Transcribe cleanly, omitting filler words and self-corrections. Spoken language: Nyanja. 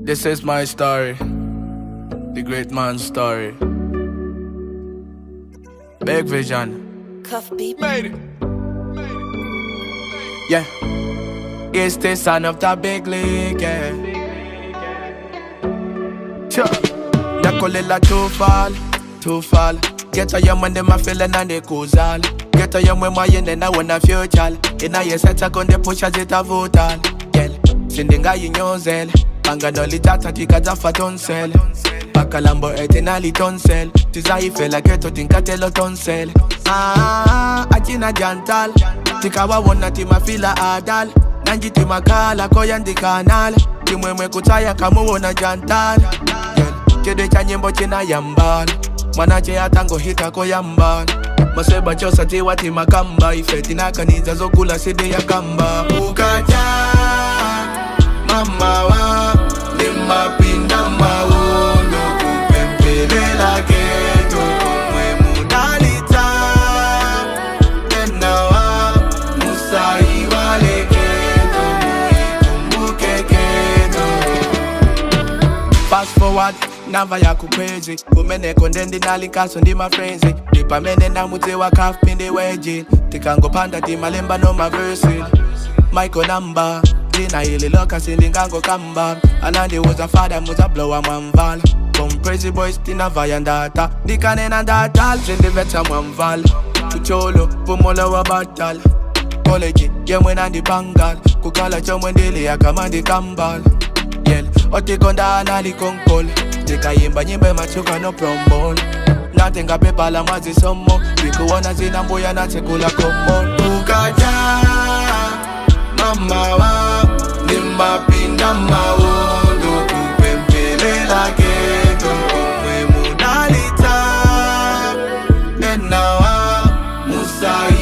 This is my story, the great man's story. Big vision. Cuff beat. Made it. Yeah. It's the son of the big league, yeah. Sure. The colilla too fall. Get a young man, them a feeling and they causal. Get a young man, and I want a future. In a year, set a gun, they push as it a votal. Girl, sending guy in your cell. Banga no li tata tika zafa tonsel. Baka lambo etenali tonsel. Tizai fela keto tinka telo tonsel. Achina jantal. Tika wa wana tima fila adal. Nanji tima kala koyandi kanal. Timwemwe kutaya kamu wana jantal. Kede cha nyimbo china yambal. Mwanache atango hita koyambal. Maseba chosa tiwa tima kamba. Ifeti nakaniza zokula sidi ya kamba. Ukaja mama wa limapinda maundo kupempelela keto kumwe mudalita tena wa musai wale keto muikumbuke keto. Fast forward nava ya kukwezi kumene kondendi nalinkaso ndi mafrenzi dipamene namute wa kaf pindi weji tikango panda timalemba no maversi Michael number Tina ili loka silingango kamba Anandi was a father muza blow a manval Come crazy boys tina vayandata Dikane na datal Zindi veta manval Kucholo pumola wa batal College yemwe nandi bangal Kukala chomwe ndili ya kamandi kambal Yel otikonda anali konkol Tika yimba nyimbe machuka no prombol Natenga pepa la mazi somo Vikuona zina mbuya natekula komol Ukaja mama wa limapinda maundo kupempelela keto kumwe mudalita tena wa musai